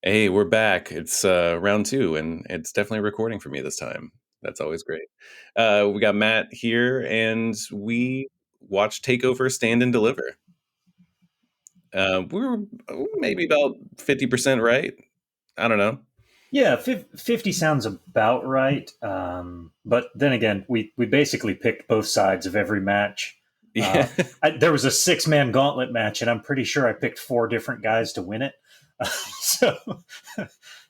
Hey, we're back. It's round two, and it's definitely recording for me this time. That's always great. We got Matt here, and we watched TakeOver Stand and Deliver. We were maybe about 50% right. I don't know. Yeah, 50 sounds about right. But then again, we basically picked both sides of every match. Yeah, There was a 6-man gauntlet match, and I'm pretty sure I picked 4 different guys to win it. So,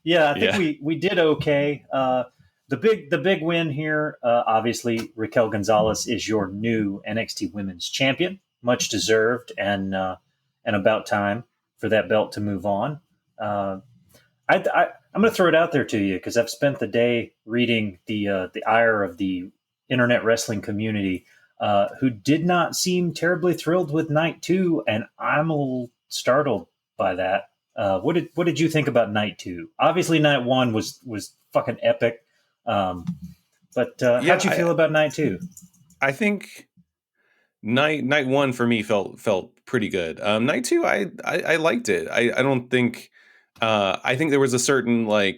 yeah, I think yeah, we did okay. The big win here, obviously, Raquel Gonzalez is your new NXT Women's Champion, much deserved, and about time for that belt to move on. Uh, I'm going to throw it out there to you because I've spent the day reading the ire of the internet wrestling community, who did not seem terribly thrilled with night 2, and I'm a little startled by that. What did you think about night 2? Obviously, night 1 was fucking epic, um, but yeah. how'd you feel about night 2? I think night one for me felt pretty good. Night two, I liked it. I don't think. I think there was a certain uh,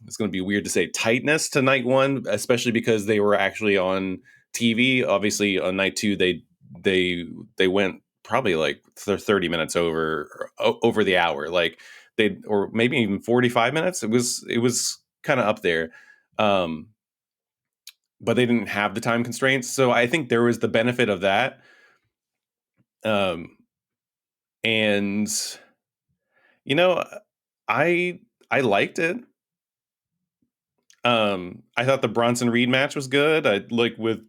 it's going to be weird to say tightness to night one, especially because they were actually on TV. Obviously, on night two, they went probably like 30 minutes over the hour, like they or maybe even 45 minutes. It was kind of up there, um, but they didn't have the time constraints. So I think there was the benefit of that, um, and you know, I I liked it. I thought the Bronson Reed match was good. I like with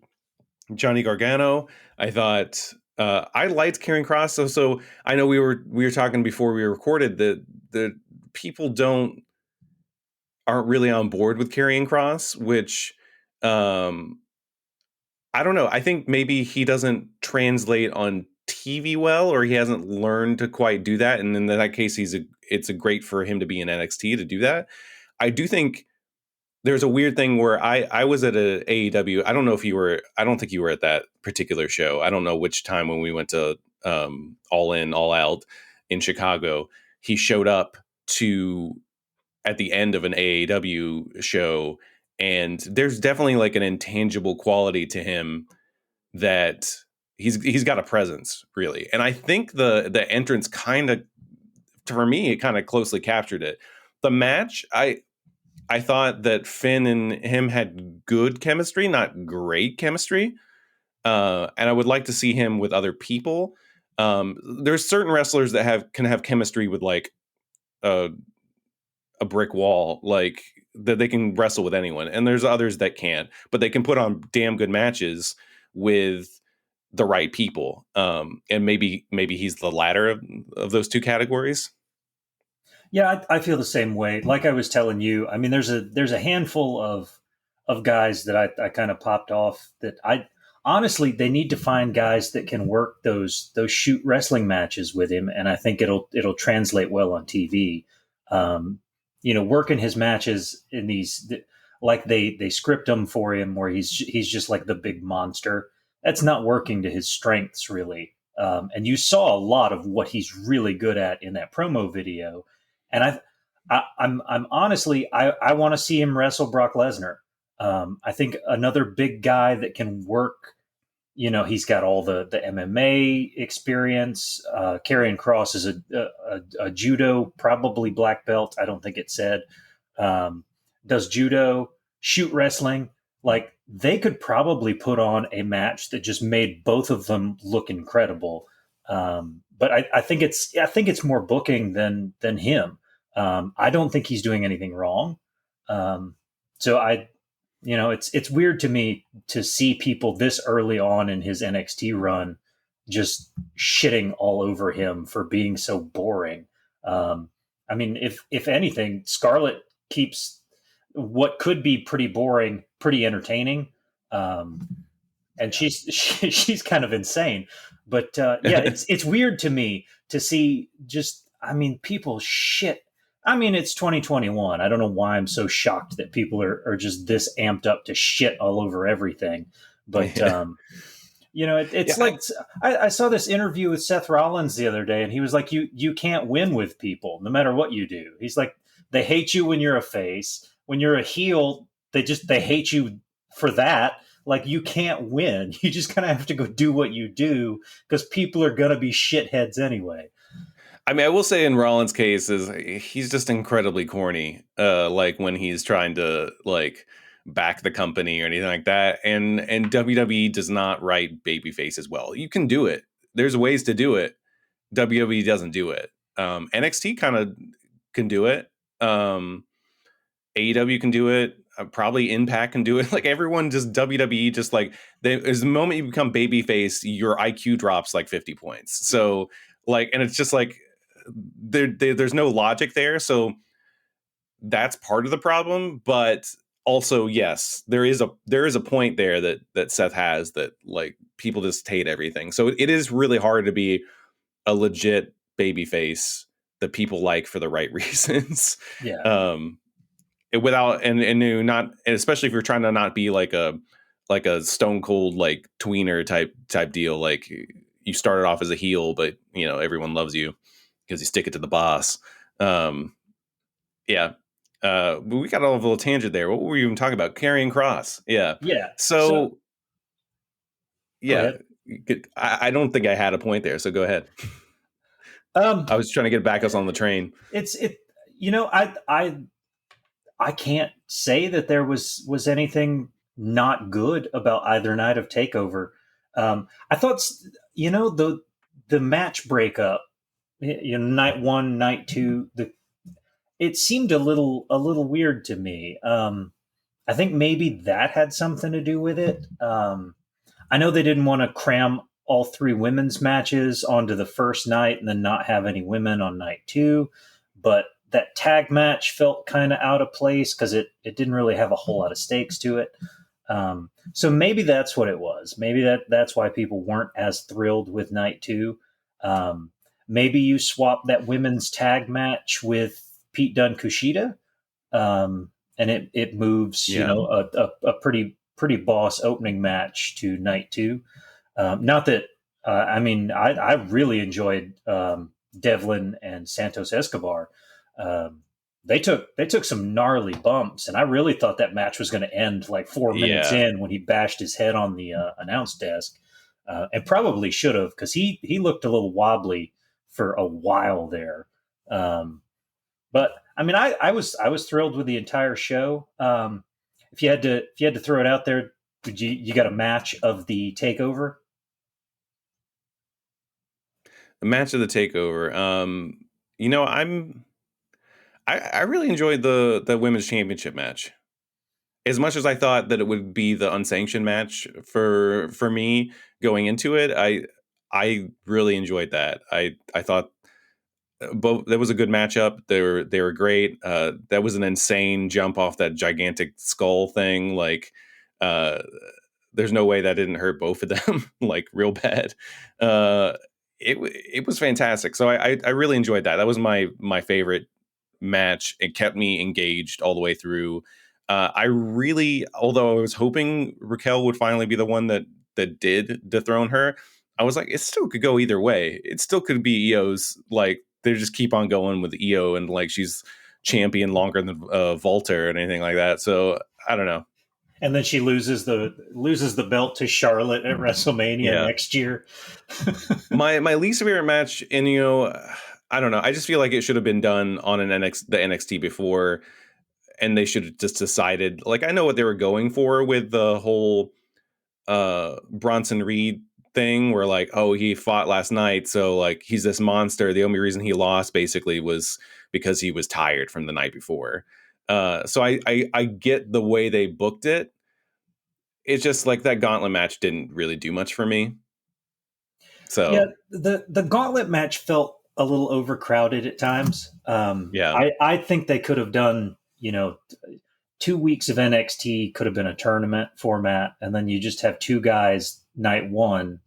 Johnny Gargano. I thought I liked Karrion Kross. So I know we were talking before we recorded that the people don't aren't really on board with Karrion Kross, which um, I don't know. I think maybe he doesn't translate on TV well, or he hasn't learned to quite do that. And in that case, it's a great for him to be in NXT to do that. I do think there's a weird thing where I was at a AEW. I don't know if you were. I don't think you were at that particular show. I don't know which time when we went to All In, All Out in Chicago. He showed up to at the end of an AEW show, and there's definitely like an intangible quality to him that he's got a presence really. And I think the entrance kind of, for me, it kind of closely captured it. The match, I thought that Finn and him had good chemistry, not great chemistry. And I would like to see him with other people. There's certain wrestlers that can have chemistry with like a, a brick wall, like that they can wrestle with anyone. And there's others that can't, but they can put on damn good matches with the right people. And maybe he's the latter of those two categories. Yeah, I feel the same way. Like I was telling you, I mean, there's a handful of guys that I kind of popped off that I honestly they need to find guys that can work those shoot wrestling matches with him, and I think it'll translate well on TV. Um, working his matches in these like they script them for him where he's just like the big monster. That's not working to his strengths really. And you saw a lot of what he's really good at in that promo video, and I'm honestly, I want to see him wrestle Brock Lesnar. I think another big guy that can work. He's got all the MMA experience. Karrion Kross is a judo, probably black belt. I don't think it said. Does judo, shoot wrestling. Like they could probably put on a match that just made both of them look incredible. But I think it's more booking than him. I don't think he's doing anything wrong. So it's weird to me to see people this early on in his NXT run just shitting all over him for being so boring. I mean, if anything, Scarlett keeps what could be pretty boring pretty entertaining. And she's kind of insane. But yeah, it's weird to me to see just I mean people shit. I mean it's 2021. I don't know why I'm so shocked that people are just this amped up to shit all over everything. But It's Yeah, like I saw this interview with Seth Rollins the other day, and he was like, "You can't win with people, no matter what you do." He's like, "They hate you when you're a face. When you're a heel, they hate you for that. Like you can't win. You just kind of have to go do what you do because people are gonna be shitheads anyway." I mean, I will say in Rollins' case is he's just incredibly corny. Like when he's trying to like back the company or anything like that, and WWE does not write babyface as well. You can do it. There's ways to do it. WWE doesn't do it. NXT kind of can do it. AEW can do it. Probably Impact can do it. Like everyone, just WWE, just like as the moment you become babyface, your IQ drops like 50 points. So like, and it's just like there's no logic there. So that's part of the problem. But also, yes, there is a point there that Seth has that like people just hate everything. So it is really hard to be a legit babyface that people like for the right reasons. Yeah, Um, without and not, and especially if you're trying to not be like a stone cold like tweener type deal. Like you started off as a heel, but everyone loves you because you stick it to the boss. Um, yeah. But we got all of a little tangent there. What were we even talking about? Carrying Cross. Yeah. yeah. So So go yeah, ahead. I don't think I had a point there. So go ahead. Um, I was trying to get back us on the train. it's it. I can't say that there was anything not good about either night of Takeover. I thought the match breakup, night one, night two, it seemed a little weird to me. I think maybe that had something to do with it. I know they didn't want to cram all three women's matches onto the first night and then not have any women on night two, but that tag match felt kind of out of place because it didn't really have a whole lot of stakes to it. So maybe that's what it was. Maybe that's why people weren't as thrilled with night two. Um, Maybe you swap that women's tag match with Pete Dunne Kushida, and it moves Yeah. a pretty boss opening match to night two. Not that I mean I really enjoyed Devlin and Santos Escobar. Um, they took some gnarly bumps, and I really thought that match was going to end like 4 minutes Yeah. in when he bashed his head on the announce desk, and probably should have because he looked a little wobbly for a while there. But I mean, I was thrilled with the entire show. If you had to throw it out there, would you got a match of the takeover? The match of the takeover. You know, I really enjoyed the women's championship match. As much as I thought that it would be the unsanctioned match for me going into it, I really enjoyed that. I thought both that was a good matchup. They were great. That was an insane jump off that gigantic skull thing. Like, uh, there's no way that didn't hurt both of them like real bad. Uh, it was fantastic. So I really enjoyed that. That was my favorite match. It kept me engaged all the way through. I really, although I was hoping Raquel would finally be the one that did dethrone her, I was like, it still could go either way. It still could be Io's. Like they just keep on going with Io, and like she's champion longer than Volta or anything like that. So I don't know. And then she loses the belt to Charlotte at WrestleMania Yeah, next year. my least favorite match, and I don't know. I just feel like it should have been done on the NXT before, and they should have just decided. Like I know what they were going for with the whole Bronson Reed thing, where like, oh, he fought last night, so like he's this monster. The only reason he lost basically was because he was tired from the night before. So I get the way they booked it. It's just like that gauntlet match didn't really do much for me. Yeah, So the gauntlet match felt a little overcrowded at times. yeah, I think they could have done 2 weeks of NXT could have been a tournament format, and then you just have two guys night one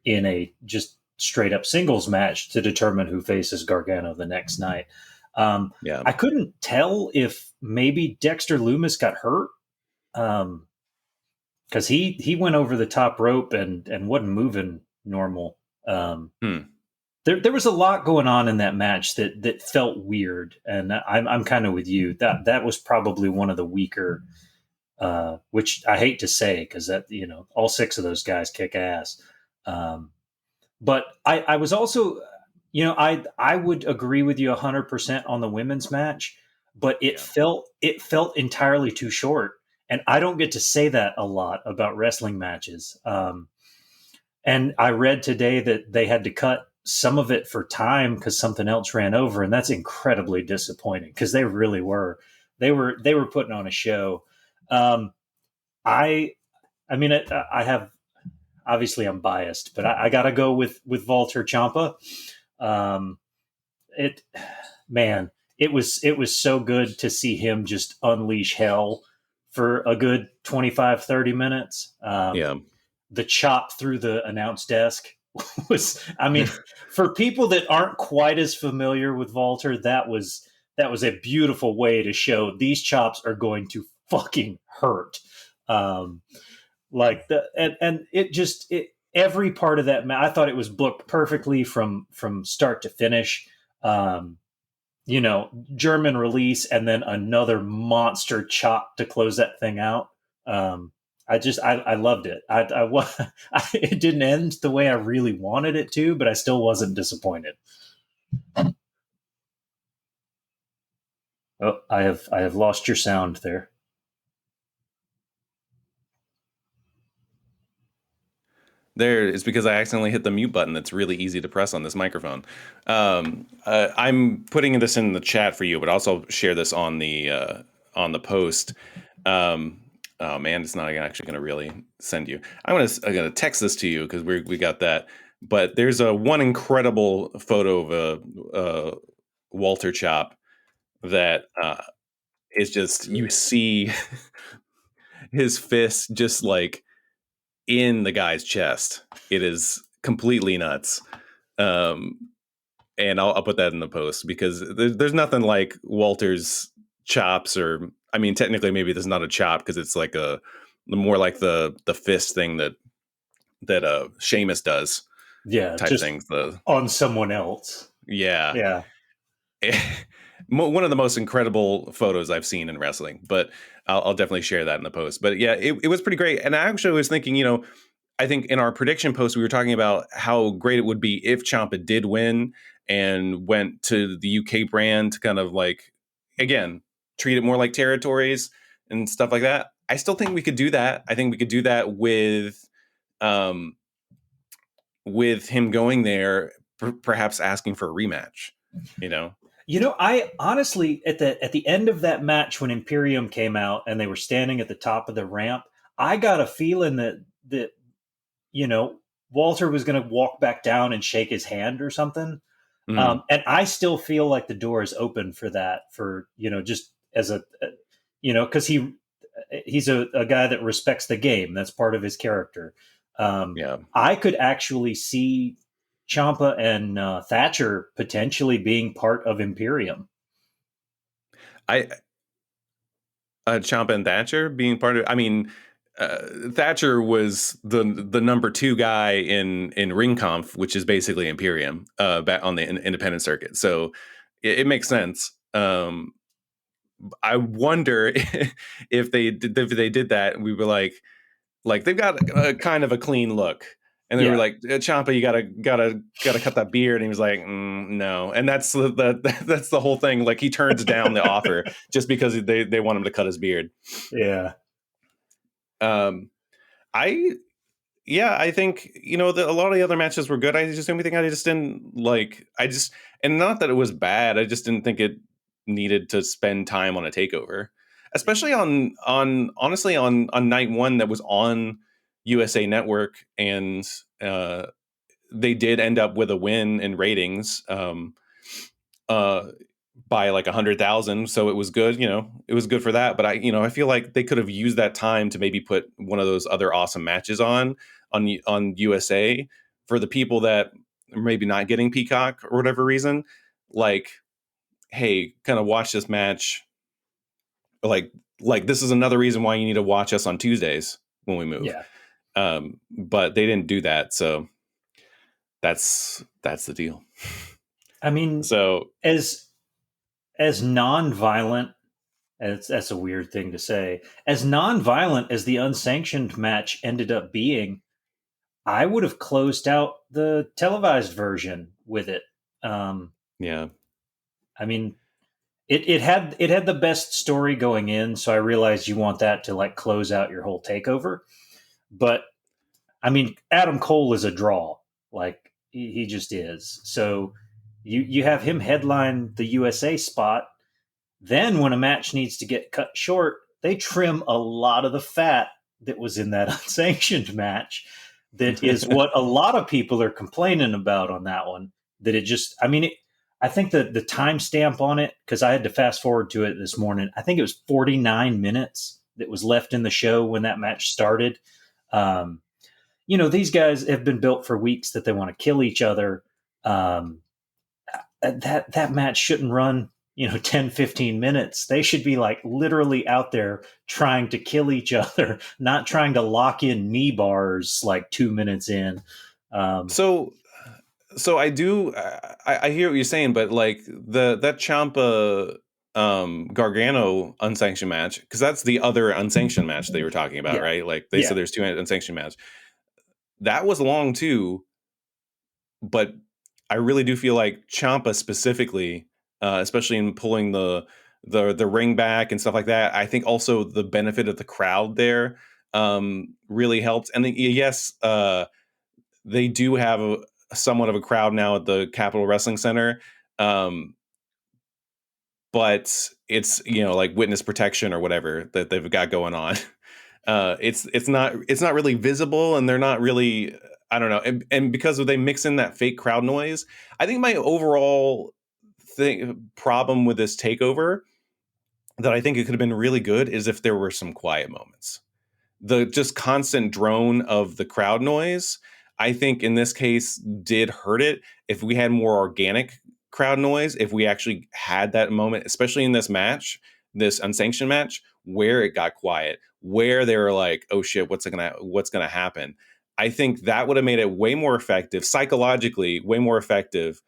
in a just straight up singles match to determine who faces Gargano the next night. yeah. I couldn't tell if maybe Dexter Loomis got hurt. Um, because he went over the top rope and wasn't moving normal. Um, Hmm. there was a lot going on in that match that felt weird, and I'm kind of with you. That was probably one of the weaker, which I hate to say because that all six of those guys kick ass. Um, but I was also, I would agree with you 100% on the women's match, but Yeah. it felt entirely too short, and I don't get to say that a lot about wrestling matches. And I read today that they had to cut some of it for time because something else ran over, and that's incredibly disappointing because they really were. They were putting on a show. Um, I I mean I have, obviously I'm biased, but I got to go with Walter Ciampa. Um, it man, it was so good to see him just unleash hell for a good 25-30 minutes. Yeah. The chop through the announce desk was, I mean, for people that aren't quite as familiar with Walter, that was a beautiful way to show these chops are going to fucking hurt. Um, like the and it just every part of that I thought it was booked perfectly from start to finish. Um, German release and then another monster chop to close that thing out. Um, I loved it. It didn't end the way I really wanted it to, but I still wasn't disappointed. Oh, I have lost your sound there. There is because I accidentally hit the mute button. That's really easy to press on this microphone. I'm putting this in the chat for you, but also share this on the post. Um, oh man, it's not actually going to really send you. I'm gonna text this to you because we got that. But there's a one incredible photo of a Walter Chop that is just you see his fist just like in the guy's chest. It is completely nuts. Um, and I'll put that in the post because there's nothing like Walter's chops, or I mean, technically maybe this is not a chop because it's like a more like the fist thing that Sheamus does Yeah, type just things. The on someone else. Yeah, Yeah. one of the most incredible photos I've seen in wrestling. But I'll definitely share that in the post. But yeah, it was pretty great. And I actually was thinking, I think in our prediction post, we were talking about how great it would be if Ciampa did win and went to the UK brand to kind of like, again, treat it more like territories and stuff like that. I still think we could do that. I think we could do that um, with him going there, perhaps asking for a rematch, you know? I honestly, at the end of that match when Imperium came out and they were standing at the top of the ramp, I got a feeling that you know Walter was going to walk back down and shake his hand or something. Mm, And I still feel like the door is open for that, for just as a because he's a guy that respects the game. That's part of his character. yeah. I could actually see Champa and Thatcher potentially being part of Imperium. I Ciampa and Thatcher being part of. I mean, Thatcher was the number two guy in Ring Conf, which is basically Imperium, back on the independent circuit. So it makes sense. I wonder if they did that, we were like they've got a kind of a clean look. And they were Yeah, like, Champa, you gotta cut that beard. And he was like, no. And that's that's the whole thing. Like he turns down the offer just because they want him to cut his beard. yeah. Um, I yeah, I think a lot of the other matches were good. I just only thing I just didn't like. And not that it was bad. I just didn't think it needed to spend time on a takeover, especially on honestly on night one that was on USA Network, and uh, they did end up with a win in ratings. Uh, by like 100,000, so it was good. It was good for that. But I feel like they could have used that time to maybe put one of those other awesome matches on USA for the people that are maybe not getting Peacock or whatever reason. Like, hey, kind of watch this match. Like, this is another reason why you need to watch us on Tuesdays. when we move. Yeah. But they didn't do that, so that's the deal. I mean, So as non-violent, that's a weird thing to say. As non-violent as the unsanctioned match ended up being, I would have closed out the televised version with it. yeah. I mean, it had the best story going in, so I realized you want that to like close out your whole takeover. But I mean, Adam Cole is a draw, like he just is. So you have him headline the USA spot. Then when a match needs to get cut short, they trim a lot of the fat that was in that unsanctioned match. That is what a lot of people are complaining about on that one. That it just, I mean, I think that the timestamp on it, because I had to fast forward to it this morning, I think it was 49 minutes that was left in the show when that match started. These guys have been built for weeks that they want to kill each other. That match shouldn't run 10, 15 minutes. They should be like literally out there trying to kill each other, not trying to lock in knee bars like 2 minutes in. So I do I hear what you're saying, but like that Ciampa Gargano unsanctioned match, because that's the other unsanctioned match they were talking about, Yeah. right? Like they said there's two unsanctioned match. That was long too, but I really do feel like Ciampa specifically, especially in pulling the ring back and stuff like that. I think also the benefit of the crowd there really helped. And yes, they do have somewhat of a crowd now at the Capitol Wrestling Center, but it's like witness protection or whatever that they've got going on. It's not really visible, and they're not really, I don't know, and because they mix in that fake crowd noise, I think my overall problem with this takeover that I think it could have been really good is if there were some quiet moments. The just constant drone of the crowd noise, I think in this case did hurt it. If we had more organic crowd noise, if we actually had that moment, especially in this match, this unsanctioned match, where it got quiet, where they were like, oh shit, what's gonna happen? I think that would have made it way more effective, psychologically, way more effective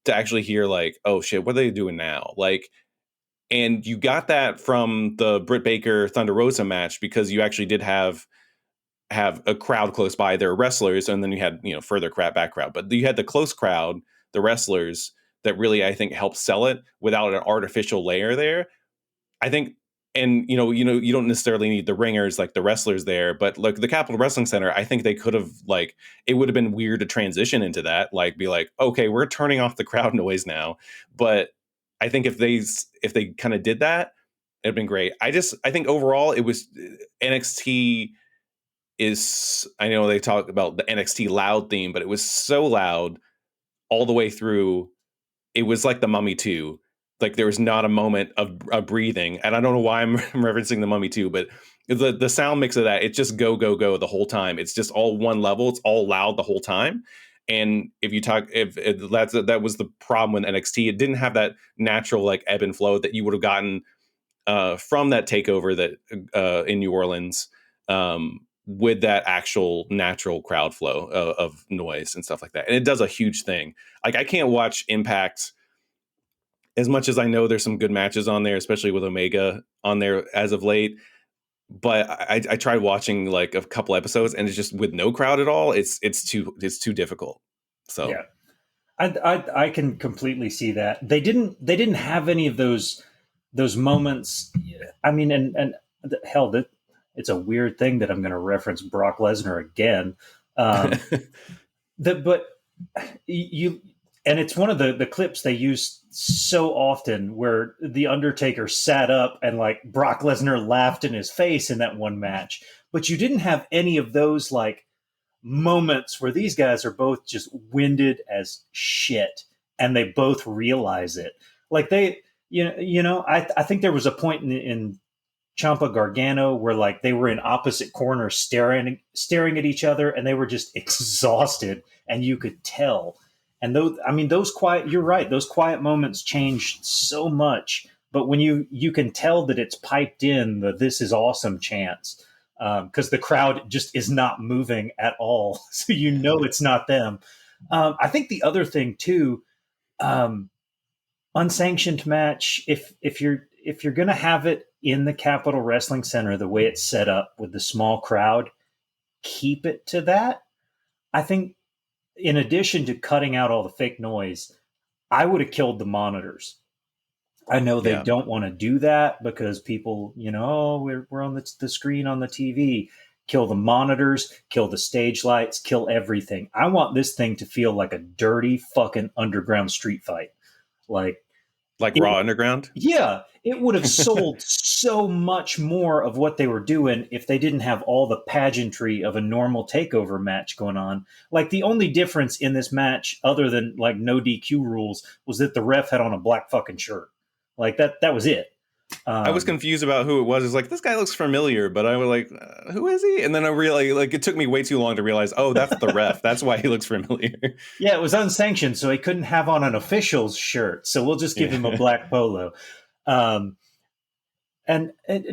to actually hear like, oh shit, what are they doing now? Like, and you got that from the Britt Baker Thunder Rosa match, because you actually did have a crowd close by their wrestlers, and then you had further back crowd, but you had the close crowd, the wrestlers, that really I think helped sell it without an artificial layer there. I think, and you don't necessarily need the ringers like the wrestlers there, but like the Capitol Wrestling Center, I think they could have, like, it would have been weird to transition into that, like be like, okay, we're turning off the crowd noise now. But I think if they kind of did that, it'd been great. I think overall it was NXT is, I know they talk about the NXT loud theme, but it was so loud all the way through. It was like the Mummy 2. Like there was not a moment of breathing. And I don't know why I'm referencing the Mummy 2, but the sound mix of that, it's just go, go, go the whole time. It's just all one level. It's all loud the whole time. And if that was the problem with NXT, it didn't have that natural like ebb and flow that you would have gotten from that takeover that in New Orleans, with that actual natural crowd flow of noise and stuff like that. And it does a huge thing. Like I can't watch Impact, as much as I know there's some good matches on there, especially with Omega on there as of late. But I tried watching like a couple episodes, and it's just with no crowd at all. It's too difficult. So yeah, I can completely see that. They didn't have any of those moments. I mean, and hell, that it's a weird thing that I'm going to reference Brock Lesnar again. But you, and it's one of the clips they use so often where the Undertaker sat up and like Brock Lesnar laughed in his face in that one match. But you didn't have any of those like moments where these guys are both just winded as shit and they both realize it. Like they, I think there was a point in Ciampa Gargano where like they were in opposite corners staring at each other, and they were just exhausted, and you could tell. And those quiet, you're right, those quiet moments change so much. But when you can tell that it's piped in the "this is awesome" chants, because the crowd just is not moving at all. So you know it's not them. I think the other thing too, unsanctioned match. If you're gonna have it in the Capitol Wrestling Center, the way it's set up with the small crowd, keep it to that. I think in addition to cutting out all the fake noise, I would have killed the monitors. I know they Yeah. don't want to do that because people, oh, we're on the screen on the TV. Kill the monitors, kill the stage lights, kill everything. I want this thing to feel like a dirty fucking underground street fight. Like Raw Underground. yeah, it would have sold so much more of what they were doing if they didn't have all the pageantry of a normal takeover match going on. Like the only difference in this match, other than like no DQ rules, was that the ref had on a black fucking shirt. Like that was it. I was confused about who it was. It's like, this guy looks familiar, but I was like, who is he? And then I realized, like, it took me way too long to realize, oh, that's the ref. That's why he looks familiar. Yeah, it was unsanctioned, so he couldn't have on an official's shirt. So we'll just give him a black polo. And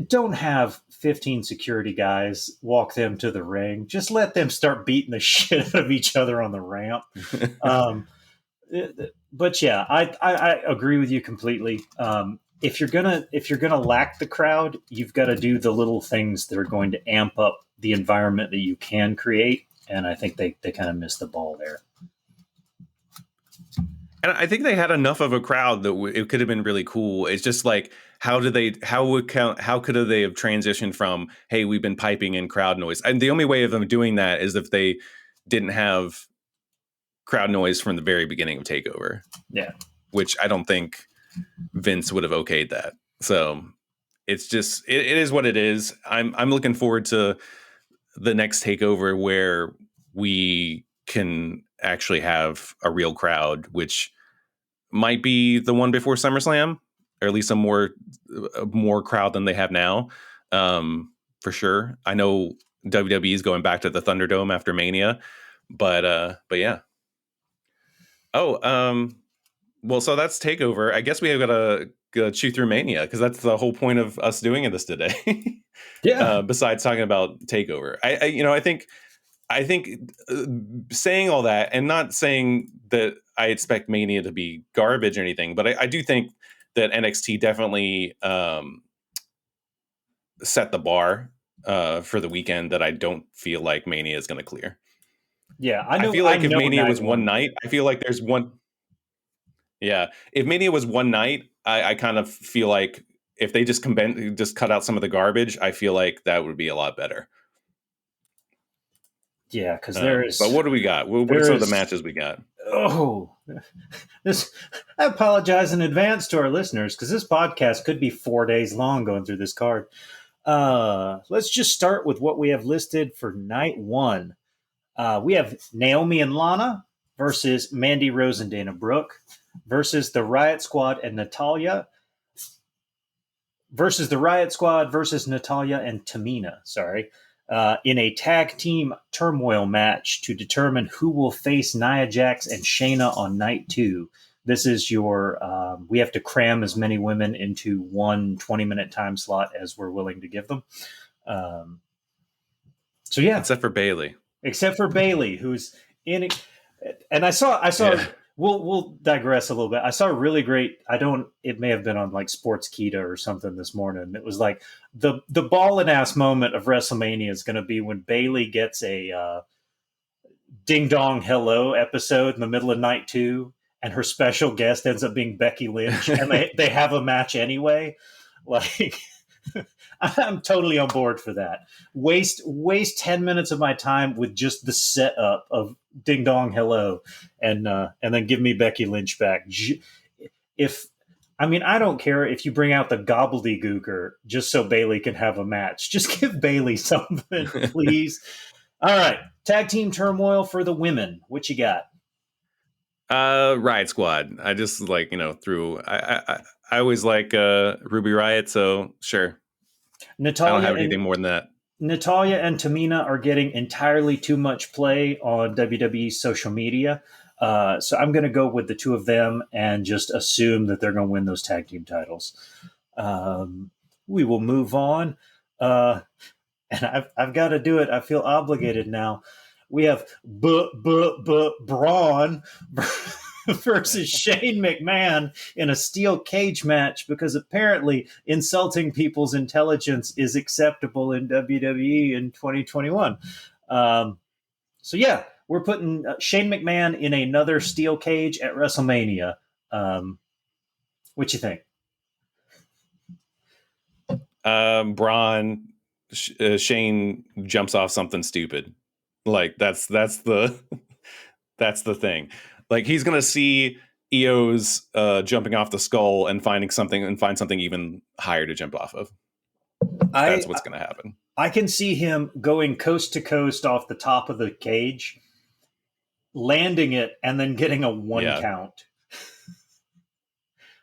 don't have 15 security guys walk them to the ring. Just let them start beating the shit out of each other on the ramp. But yeah, I agree with you completely. If you're gonna lack the crowd, you've got to do the little things that are going to amp up the environment that you can create. And I think they kind of missed the ball there. And I think they had enough of a crowd that it could have been really cool. It's just like, how could they have transitioned from, hey, we've been piping in crowd noise? And the only way of them doing that is if they didn't have crowd noise from the very beginning of TakeOver. Yeah. Which I don't think Vince would have okayed that. So it's just, it is what it is. I'm looking forward to the next TakeOver where we can actually have a real crowd, which might be the one before SummerSlam, or at least a more crowd than they have now. For sure. I know WWE is going back to the Thunderdome after Mania, but yeah. Oh, well, so that's TakeOver. I guess we have got to chew through Mania, because that's the whole point of us doing this today. Yeah. Besides talking about TakeOver, I think saying all that, and not saying that I expect Mania to be garbage or anything, but I do think that NXT definitely set the bar for the weekend that I don't feel like Mania is going to clear. Yeah, I feel like if Mania was one night, I feel like there's one. Yeah, if Mania was one night, I kind of feel like if they just cut out some of the garbage, I feel like that would be a lot better. Yeah, because there is. But what do we got? What are some of the matches we got? Oh, I apologize in advance to our listeners, because this podcast could be 4 days long going through this card. Let's just start with what we have listed for night one. We have Naomi and Lana versus Mandy Rose and Dana Brooke versus the Riot Squad and Natalya versus Natalya and Tamina. Sorry. In a tag team turmoil match to determine who will face Nia Jax and Shayna on night two. This is your, we have to cram as many women into one 20-minute time slot as we're willing to give them. So yeah. Except for Bayley, who's in it. And I saw, yeah. We'll digress a little bit. I saw a really great, it may have been on like Sports Keto or something this morning. It was like the ballin' ass moment of WrestleMania is going to be when Bayley gets a ding dong hello episode in the middle of night two, and her special guest ends up being Becky Lynch, and they have a match anyway. Like, I'm totally on board for that. Waste 10 minutes of my time with just the setup of ding dong hello, and then give me Becky Lynch back. I don't care if you bring out the gobbledygooker just so Bayley can have a match. Just give Bayley something, please. All right, tag team turmoil for the women. What you got? Riot Squad. I just like, I always like Ruby Riot, so sure. Natalya, I don't have anything more than that. Natalya and Tamina are getting entirely too much play on WWE's social media. So I'm going to go with the two of them and just assume that they're going to win those tag team titles. We will move on. and I've got to do it. I feel obligated now. We have Braun versus Shane McMahon in a steel cage match because apparently insulting people's intelligence is acceptable in WWE in 2021. So yeah, we're putting Shane McMahon in another steel cage at WrestleMania. What you think? Braun, Shane jumps off something stupid. Like that's the that's the thing. Like he's gonna see EO's jumping off the skull and find something even higher to jump off of. That's what's gonna happen. I can see him going coast to coast off the top of the cage, landing it, and then getting a one count.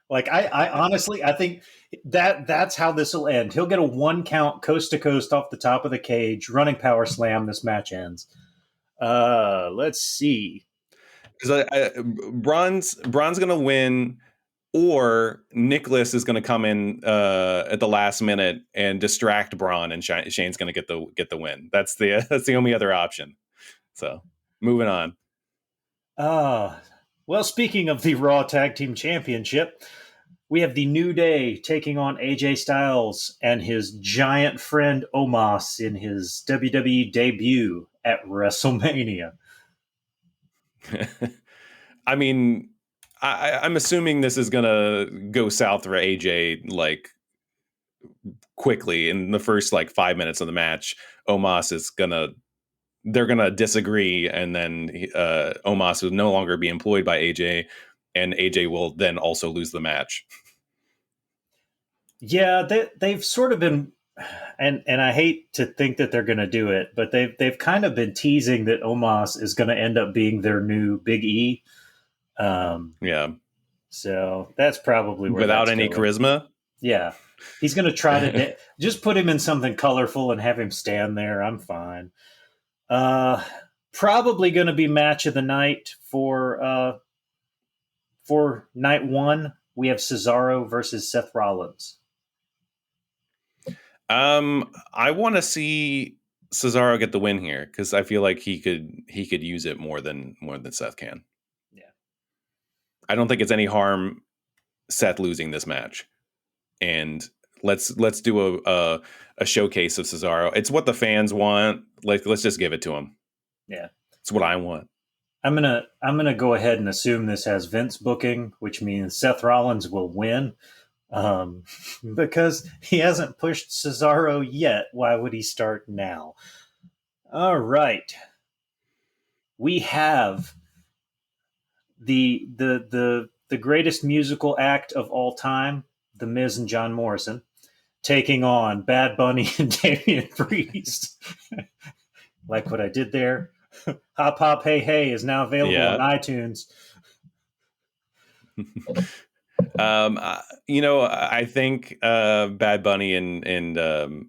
Like I honestly, I think that's how this will end. He'll get a one count coast to coast off the top of the cage, running power slam. This match ends. Let's see. Because Braun's gonna win, or Nicholas is gonna come in at the last minute and distract Braun, and Shane's gonna get the win. That's the only other option. So moving on. Well, speaking of the Raw Tag Team Championship, we have the New Day taking on AJ Styles and his giant friend Omos in his WWE debut at WrestleMania. I mean, I'm assuming this is gonna go south for AJ like quickly in the first like 5 minutes of the match. They're gonna disagree, and then Omos will no longer be employed by AJ, and AJ will then also lose the match. Yeah, they've sort of been, and I hate to think that they're going to do it, but they've kind of been teasing that Omos is going to end up being their new Big E. Yeah. So that's probably where without any going. Charisma. Yeah, he's going to try to just put him in something colorful and have him stand there. I'm fine. Probably going to be match of the night for night one. We have Cesaro versus Seth Rollins. I want to see Cesaro get the win here because I feel like he could use it more than Seth can. Yeah, I don't think it's any harm Seth losing this match, and let's do a showcase of Cesaro. It's what the fans want. Like, let's just give it to him. Yeah, it's what I want. I'm gonna go ahead and assume this has Vince booking, which means Seth Rollins will win. Because he hasn't pushed Cesaro yet. Why would he start now? All right. We have the greatest musical act of all time, The Miz and John Morrison, taking on Bad Bunny and Damian Priest. Like what I did there. Hop Hop Hey Hey is now available on iTunes. I think Bad Bunny and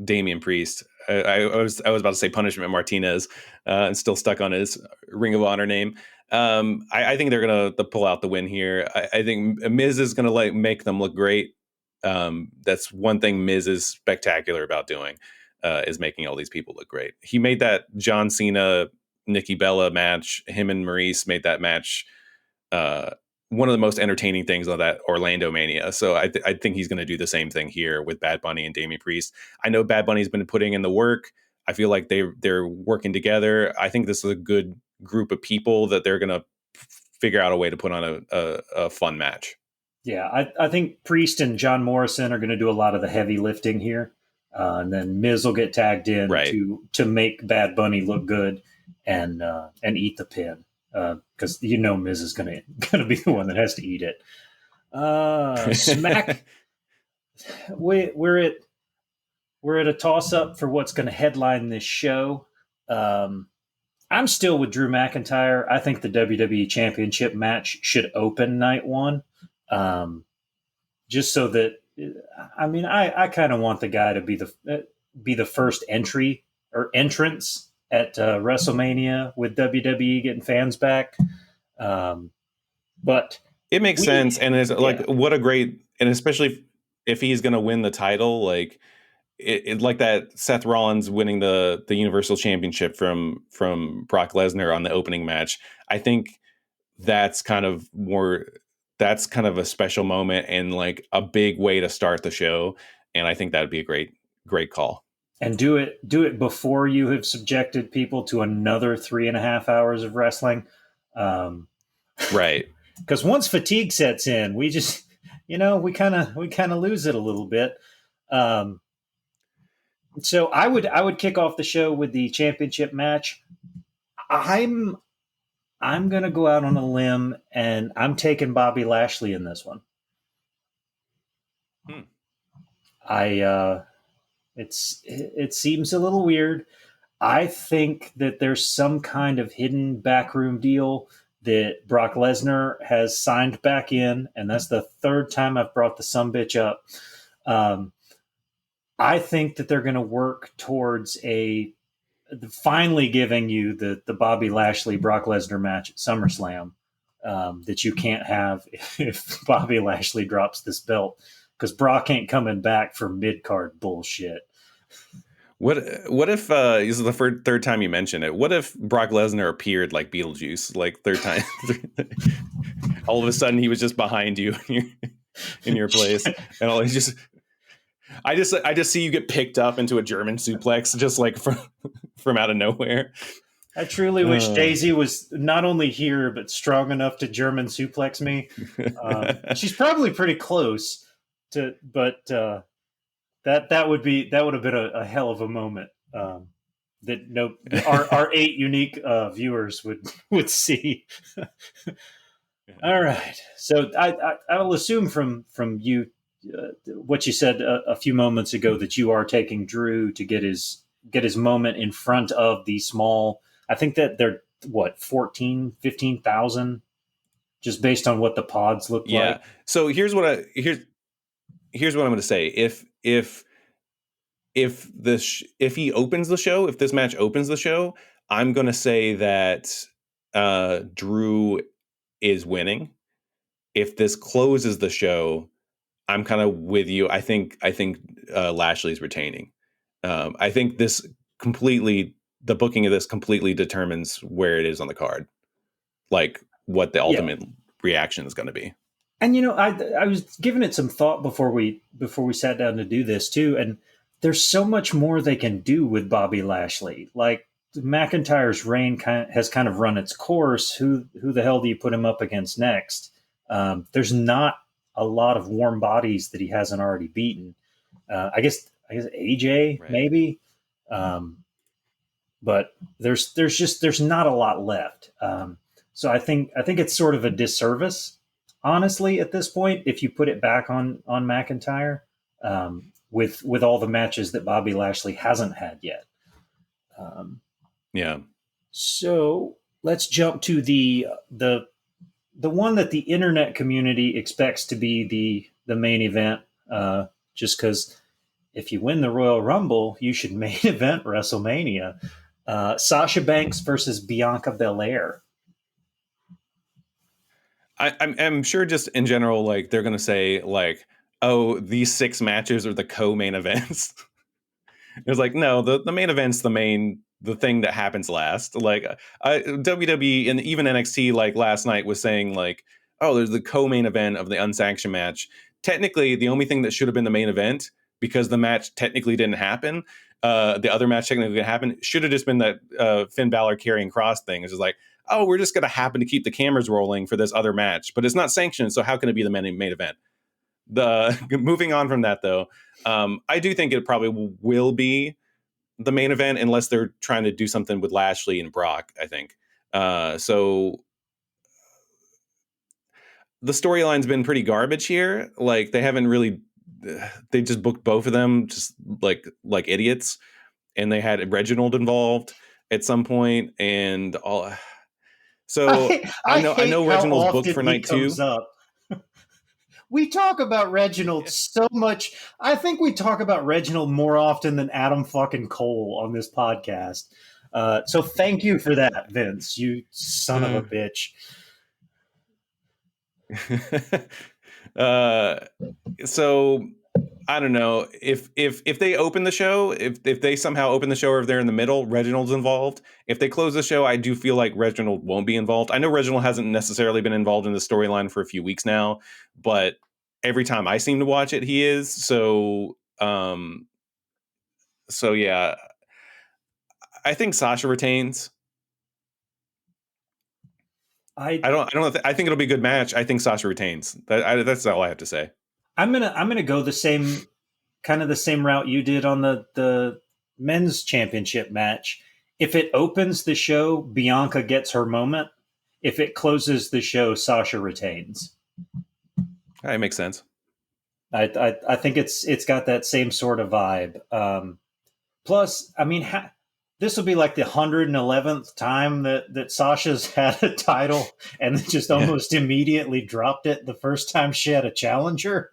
Damian Priest. I was about to say Punishment Martinez, and still stuck on his Ring of Honor name. I think they're gonna pull out the win here. I think Miz is gonna make them look great. That's one thing Miz is spectacular about doing, is making all these people look great. He made that John Cena Nikki Bella match. Him and Maurice made that match one of the most entertaining things on that Orlando Mania. So I think he's going to do the same thing here with Bad Bunny and Damian Priest. I know Bad Bunny's been putting in the work. I feel like they're working together. I think this is a good group of people that they're going to figure out a way to put on a fun match. Yeah, I think Priest and John Morrison are going to do a lot of the heavy lifting here. And then Miz will get tagged in to make Bad Bunny look good and eat the pin. Because Miz is gonna be the one that has to eat it. Smack. we're at a toss up for what's going to headline this show. I'm still with Drew McIntyre. I think the WWE Championship match should open night one, just so that I kind of want the guy to be the first entry or entrance at WrestleMania with WWE getting fans back. But it makes sense. And it's what a great, and especially if he's going to win the title, like like that Seth Rollins winning the Universal Championship from Brock Lesnar on the opening match. I think that's kind of a special moment and like a big way to start the show. And I think that'd be a great call. And do it before you have subjected people to another 3.5 hours of wrestling. Right. Because once fatigue sets in, we just, we kind of lose it a little bit. So I would kick off the show with the championship match. I'm going to go out on a limb, and I'm taking Bobby Lashley in this one. It seems a little weird. I think that there's some kind of hidden backroom deal that Brock Lesnar has signed back in, and that's the third time I've brought the sumbitch up. I think that they're going to work towards finally giving you the Bobby Lashley Brock Lesnar match at SummerSlam that you can't have if Bobby Lashley drops this belt, because Brock ain't coming back for mid-card bullshit. What if this is the third time you mentioned it? What if Brock Lesnar appeared like Beetlejuice, like third time? All of a sudden, he was just behind you in your place, and I just see you get picked up into a German suplex, just like from out of nowhere. I truly wish Daisy was not only here but strong enough to German suplex me. She's probably pretty close to, but that would have been a hell of a moment that our 8 unique viewers would see. All right, so I will assume from you what you said a few moments ago that you are taking Drew to get his moment in front of the small. I think that they're 15,000, just based on what the pods look like. Yeah. So here's what I'm going to say. If he opens the show, if this match opens the show, I'm going to say that Drew is winning. If this closes the show, I'm kind of with you. I think Lashley's retaining. I think the booking of this completely determines where it is on the card, like what the ultimate reaction is going to be. And I was giving it some thought before we sat down to do this too, and there's so much more they can do with Bobby Lashley. Like McIntyre's reign has kind of run its course. Who the hell do you put him up against next? There's not a lot of warm bodies that he hasn't already beaten. I guess AJ right. Maybe, but there's not a lot left. So I think it's sort of a disservice, honestly, at this point, if you put it back on McIntyre with all the matches that Bobby Lashley hasn't had yet. Yeah. So let's jump to the one that the internet community expects to be the main event, just because if you win the Royal Rumble, you should main event WrestleMania. Sasha Banks versus Bianca Belair. I'm sure just in general, like they're going to say like, oh, these 6 matches are the co-main events. It's like, no, the main event's the thing that happens last. Like WWE and even NXT, like last night was saying like, oh, there's the co-main event of the unsanctioned match. Technically, the only thing that should have been the main event, because the match technically didn't happen, the other match technically didn't happen, should have just been that Finn Balor karrying Cross thing. It's just like, oh, we're just going to happen to keep the cameras rolling for this other match, but it's not sanctioned, so how can it be the main event? Moving on from that, though, I do think it probably will be the main event unless they're trying to do something with Lashley and Brock, I think. So the storyline's been pretty garbage here. Like they haven't really, they just booked both of them just like idiots, and they had Reginald involved at some point and all. So I know Reginald's booked for night 2. We talk about Reginald so much. I think we talk about Reginald more often than Adam fucking Cole on this podcast. So thank you for that, Vince, you son of a bitch. So I don't know if they open the show, if they somehow open the show, or if they're in the middle, Reginald's involved. If they close the show, I do feel like Reginald won't be involved. I know Reginald hasn't necessarily been involved in the storyline for a few weeks now, but every time I seem to watch it, he is. So yeah, I think Sasha retains. I don't know. I think it'll be a good match. I think Sasha retains. That's all I have to say. I'm gonna go the same kind of the same route you did on the men's championship match. If it opens the show, Bianca gets her moment. If it closes the show, Sasha retains. That makes sense. I think it's got that same sort of vibe. Plus, I mean, this will be like the 111th time that Sasha's had a title and then just almost immediately dropped it the first time she had a challenger.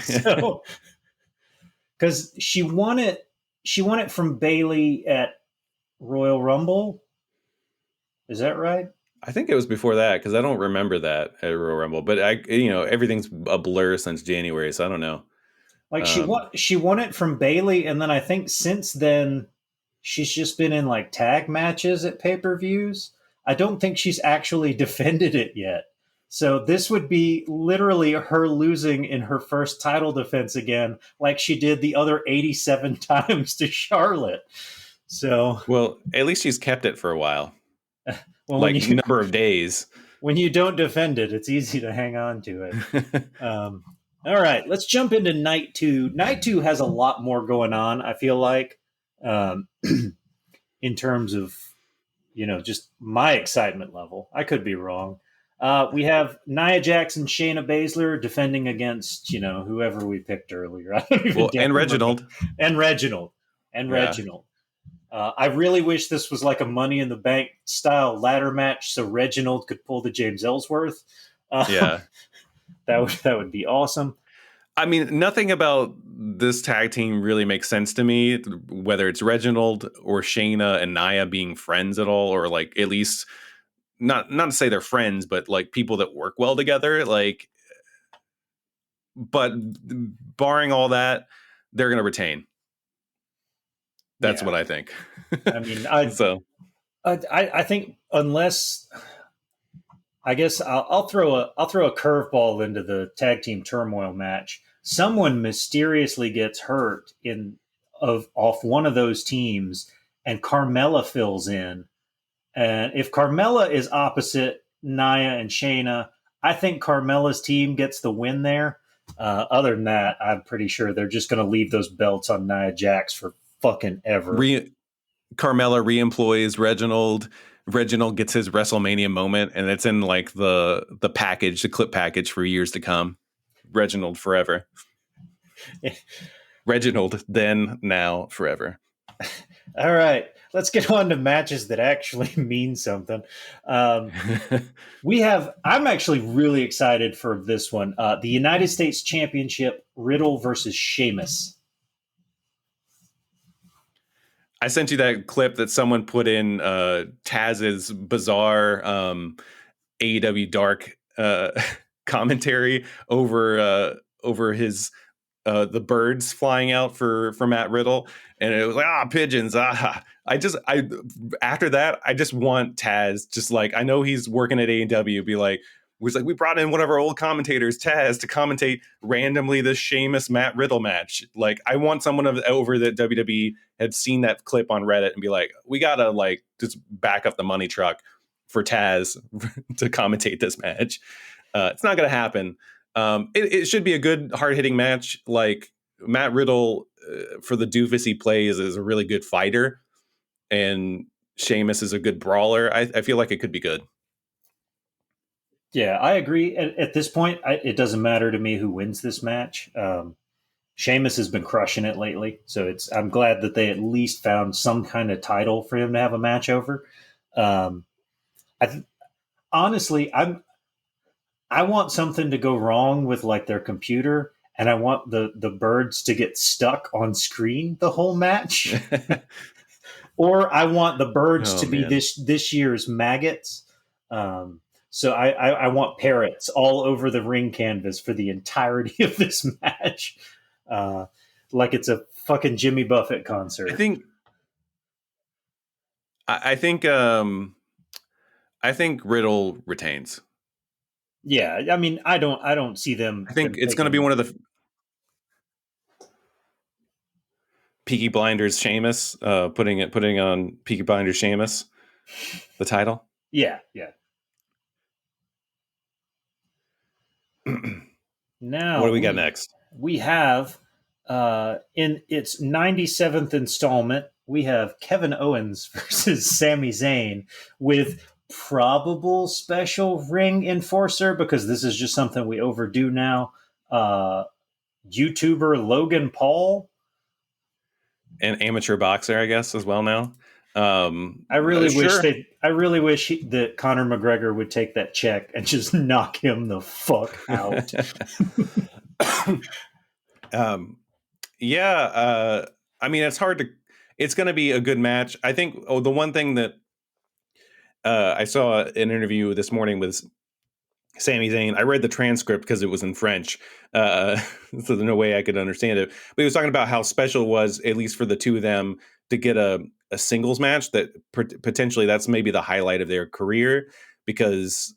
So, because she won it from Bayley at Royal Rumble. Is that right? I think it was before that because I don't remember that at Royal Rumble. But everything's a blur since January, so I don't know. Like she won it from Bayley, and then I think since then she's just been in like tag matches at pay-per-views. I don't think she's actually defended it yet. So this would be literally her losing in her first title defense again, like she did the other 87 times to Charlotte. So, well, at least she's kept it for a while. Well, like number of days. When you don't defend it, it's easy to hang on to it. All right, let's jump into night two. Night two has a lot more going on, I feel like, in terms of, just my excitement level. I could be wrong. We have Nia Jax and Shayna Baszler defending against, whoever we picked earlier. I don't even and Reginald. And Reginald. I really wish this was like a Money in the Bank style ladder match so Reginald could pull the James Ellsworth. That would be awesome. I mean, nothing about this tag team really makes sense to me, whether it's Reginald or Shayna and Nia being friends at all, or like at least not to say they're friends, but like people that work well together. But barring all that, they're going to retain. That's what I think. I mean, I think unless, I guess I'll throw a curveball into the tag team turmoil match. Someone mysteriously gets hurt off one of those teams, and Carmella fills in. And if Carmella is opposite Nia and Shayna, I think Carmella's team gets the win there. Other than that, I'm pretty sure they're just going to leave those belts on Nia Jax for fucking ever. Carmella reemploys Reginald. Reginald gets his WrestleMania moment, and it's in like the package, the clip package for years to come. Reginald forever. Reginald then, now, forever. All right, let's get on to matches that actually mean something. I'm actually really excited for this one. The United States Championship, Riddle versus Sheamus. I sent you that clip that someone put in Taz's bizarre AEW Dark commentary over his the birds flying out for Matt Riddle, and it was like pigeons. After that, I just want Taz, just like, I know he's working at AEW, be like, we brought in one of our old commentators, Taz, to commentate randomly this Sheamus Matt Riddle match. Like, I want someone over that WWE had seen that clip on Reddit and be like, we gotta like just back up the money truck for Taz to commentate this match. It's not gonna happen. It should be a good, hard-hitting match. Like, Matt Riddle, for the doofus he plays, is a really good fighter, and Sheamus is a good brawler. I feel like it could be good. Yeah, I agree. At this point, it doesn't matter to me who wins this match. Sheamus has been crushing it lately, so I'm glad that they at least found some kind of title for him to have a match over. Honestly, I want something to go wrong with like their computer, and I want the birds to get stuck on screen the whole match, or I want the birds to be this year's maggots. So I want parrots all over the ring canvas for the entirety of this match. like it's a fucking Jimmy Buffett concert. I think um I think Riddle retains. Yeah, I mean, I don't see them. I think them it's going to be taking. one of the Peaky Blinders Sheamus, putting on Peaky Blinders Sheamus the title. Yeah, yeah. What Now do we got next? we have in its 97th installment, we have Kevin Owens versus Sami Zayn with probable special ring enforcer, because this is just something we overdo now. YouTuber Logan Paul. An amateur boxer, I guess, as well now. I really wish Sure. that Conor McGregor would take that check and just knock him the fuck out. Yeah. I mean, it's going to be a good match. I think. Oh, the one thing that I saw an interview this morning with Sami Zayn. I read the transcript because it was in French, so there's no way I could understand it. But he was talking about how special it was, at least for the two of them, to get a singles match that potentially that's maybe the highlight of their career, because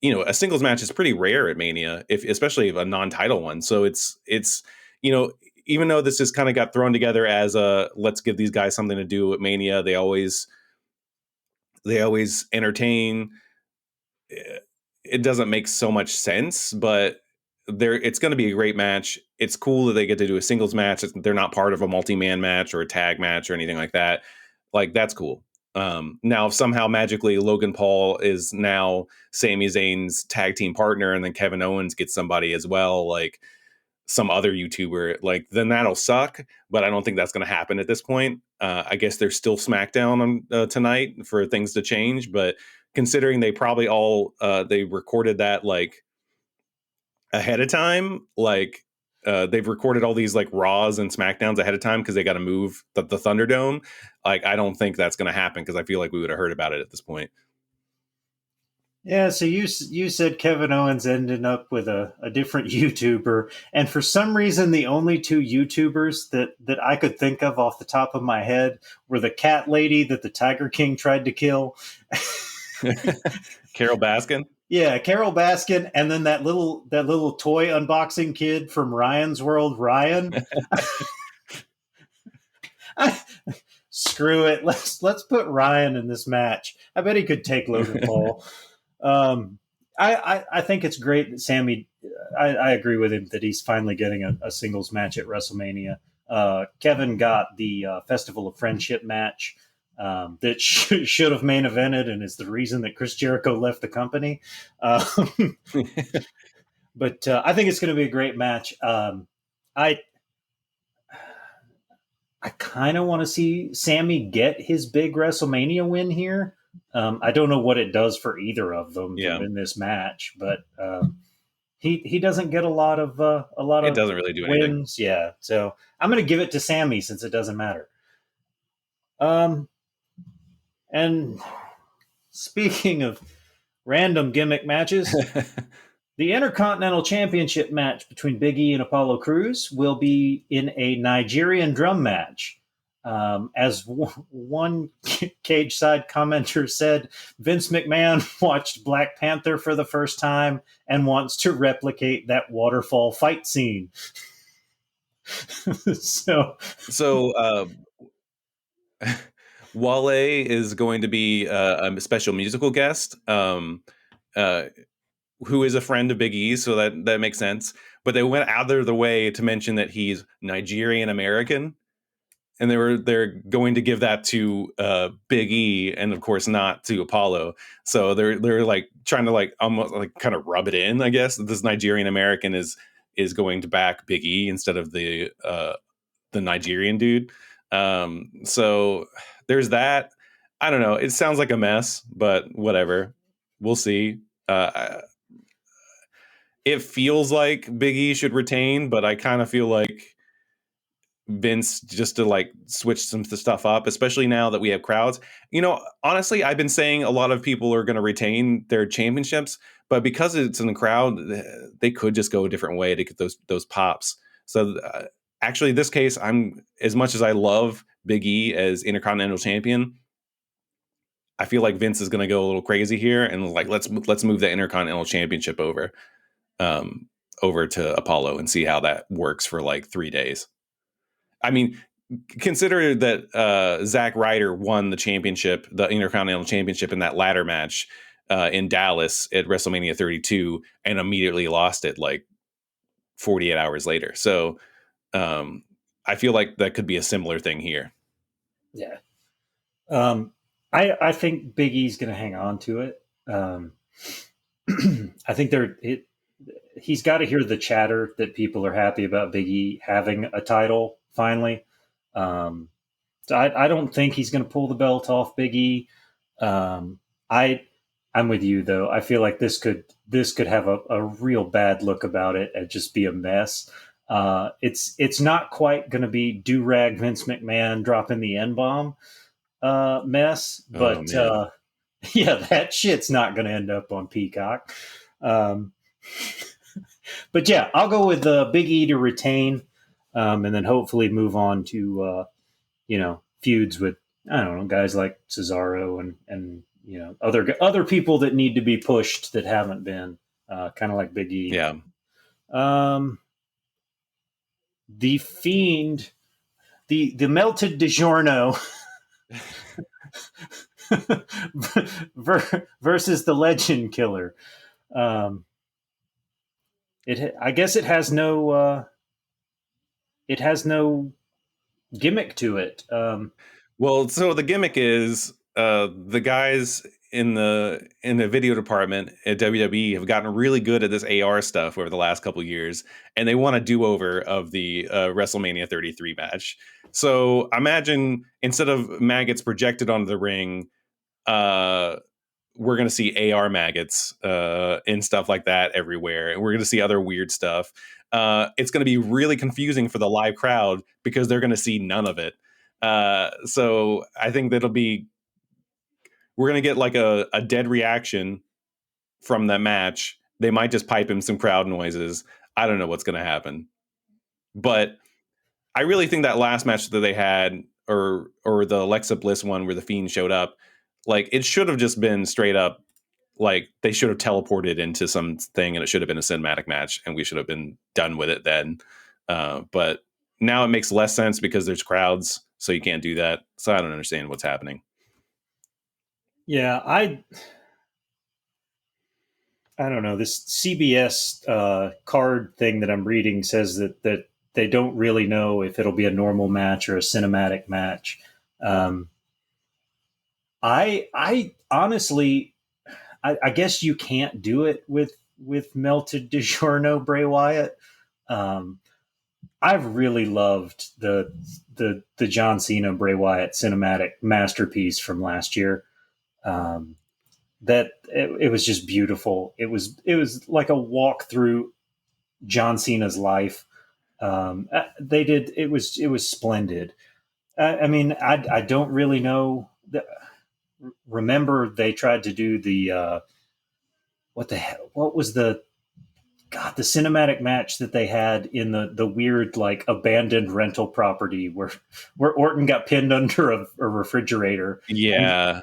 a singles match is pretty rare at Mania, especially a non-title one. So it's even though this just kind of got thrown together as a let's give these guys something to do at Mania, they always entertain. It doesn't make so much sense, but it's going to be a great match. It's cool that they get to do a singles match. They're not part of a multi-man match or a tag match or anything like that. Like, that's cool. Now, if somehow magically Logan Paul is now Sami Zayn's tag team partner, and then Kevin Owens gets somebody as well, like some other YouTuber, like, then that'll suck. But I don't think that's going to happen at this point. I guess there's still SmackDown on tonight for things to change, but considering they probably all they recorded that like ahead of time, like they've recorded all these like Raws and SmackDowns ahead of time because they got to move the Thunderdome. Like, I don't think that's going to happen, because I feel like we would have heard about it at this point. Yeah, so you said Kevin Owens ended up with a different YouTuber, and for some reason, the only two YouTubers that I could think of off the top of my head were the cat lady that the Tiger King tried to kill. Carol Baskin. Yeah, Carol Baskin, and then that little toy unboxing kid from Ryan's World, Ryan. Screw it. Let's put Ryan in this match. I bet he could take Logan Paul. I think it's great that Sami. I agree with him that he's finally getting a singles match at WrestleMania. Kevin got the Festival of Friendship match that should have main evented, and is the reason that Chris Jericho left the company. But I think it's going to be a great match. I kind of want to see Sami get his big WrestleMania win here. I don't know what it does for either of them to win this match, but he doesn't get a lot of it doesn't really do wins. anything. Yeah, so I'm going to give it to Sami since it doesn't matter. And speaking of random gimmick matches, the Intercontinental Championship match between Big E and Apollo Crews will be in a Nigerian drum match. As one cage side commenter said, Vince McMahon watched Black Panther for the first time and wants to replicate that waterfall fight scene. so Wale is going to be a special musical guest, who is a friend of Big E, so that makes sense. But they went out of their way to mention that he's Nigerian American, and they're going to give that to Big E, and of course not to Apollo. So they're like trying to like almost like kind of rub it in, I guess, that this Nigerian American is going to back Big E instead of the Nigerian dude. So there's that. I don't know. It sounds like a mess, but whatever. We'll see. It feels like Big E should retain, but I kind of feel like Vince just to like switch some stuff up, especially now that we have crowds. Honestly, I've been saying a lot of people are going to retain their championships, but because it's in the crowd, they could just go a different way to get those pops. So actually, this case, I'm as much as I love Big E as Intercontinental Champion, I feel like Vince is going to go a little crazy here and like let's move the Intercontinental Championship over to Apollo and see how that works for like 3 days. I mean, consider that Zack Ryder won the championship, the Intercontinental Championship, in that ladder match in Dallas at WrestleMania 32, and immediately lost it like 48 hours later. So I feel like that could be a similar thing here. Yeah. I think Big E's going to hang on to it. I think he's got to hear the chatter that people are happy about Big E having a title finally. So I don't think he's going to pull the belt off Big E. I'm with you though. I feel like this could have a real bad look about it and just be a mess. It's not quite going to be do-rag Vince McMahon dropping the N-bomb mess, but yeah, that shit's not going to end up on Peacock. But yeah, I'll go with Big E to retain, and then hopefully move on to feuds with, I don't know, guys like Cesaro and other people that need to be pushed that haven't been, kind of like Big E. Yeah. The Fiend, the melted DiGiorno versus the Legend Killer. I guess it has no gimmick to it. Well, so the gimmick is the guys in the video department at WWE have gotten really good at this AR stuff over the last couple of years, and they want a do-over of the WrestleMania 33 match. So imagine instead of maggots projected onto the ring, we're going to see AR maggots and stuff like that everywhere, and we're going to see other weird stuff. It's going to be really confusing for the live crowd because they're going to see none of it. So I think we're going to get like a dead reaction from that match. They might just pipe in some crowd noises. I don't know what's going to happen, but I really think that last match that they had, or the Alexa Bliss one where the Fiend showed up, like it should have just been straight up, like they should have teleported into something and it should have been a cinematic match and we should have been done with it then. But now it makes less sense because there's crowds, so you can't do that. So I don't understand what's happening. Yeah, I don't know. This CBS card thing that I'm reading says that they don't really know if it'll be a normal match or a cinematic match. I honestly, I guess you can't do it with melted DiGiorno Bray Wyatt. I've really loved the John Cena Bray Wyatt cinematic masterpiece from last year. That it was just beautiful. It was like a walk through John Cena's life. They did it was splendid. I mean, I don't really know. Remember, they tried to do the what was the cinematic match that they had in the weird like abandoned rental property where Orton got pinned under a refrigerator. Yeah.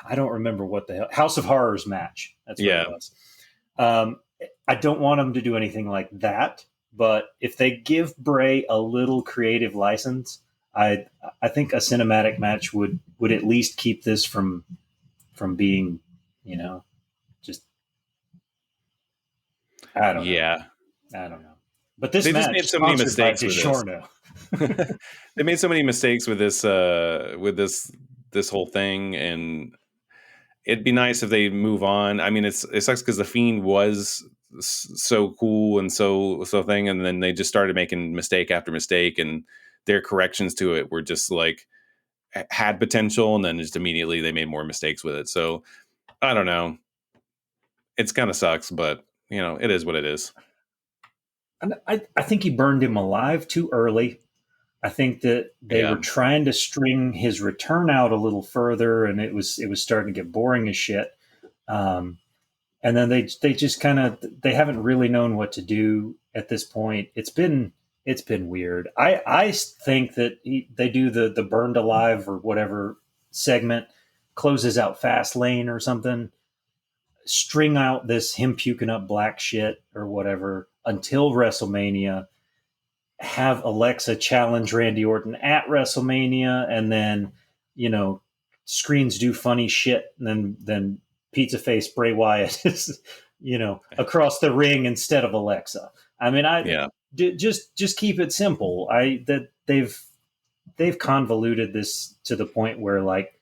I don't remember what the hell. House of Horrors match. That's what it was. I don't want them to do anything like that, but if they give Bray a little creative license, I think a cinematic match would at least keep this from being, just, I don't know. But this match made so many mistakes with this. They made so many mistakes with this whole thing, and it'd be nice if they move on. I mean, it sucks because the Fiend was so cool and so thing, and then they just started making mistake after mistake, and their corrections to it were just like had potential, and then just immediately they made more mistakes with it. So I don't know. It's kind of sucks, but it is what it is. I think he burned him alive too early. I think that they were trying to string his return out a little further, and it was starting to get boring as shit. And then they just kind of, they haven't really known what to do at this point. It's been it's been weird. I think that they do the burned alive or whatever segment, closes out Fast Lane or something, string out this him puking up black shit or whatever until WrestleMania, have Alexa challenge Randy Orton at WrestleMania, and then, screens do funny shit, and then pizza face Bray Wyatt is, across the ring instead of Alexa. I mean, just keep it simple. They've convoluted this to the point where, like,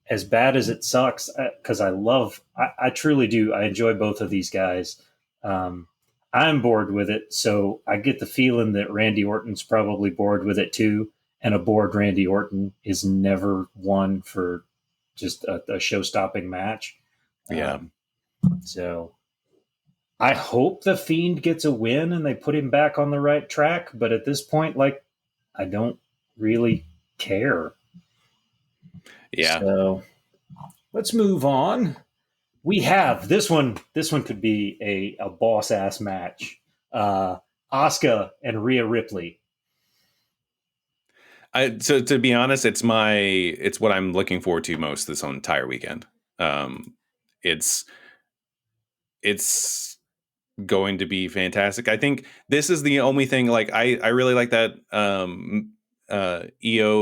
as bad as it sucks, because I truly do. I enjoy both of these guys. I'm bored with it, so I get the feeling that Randy Orton's probably bored with it too. And a bored Randy Orton is never one for just a show-stopping match. Yeah. So I hope the Fiend gets a win and they put him back on the right track. But at this point, like, I don't really care. Yeah. So let's move on. We have this one. This one could be a boss ass match. Asuka and Rhea Ripley. So to be honest, it's what I'm looking forward to most this entire weekend. It's going to be fantastic. I think this is the only thing. Like, I really like that Io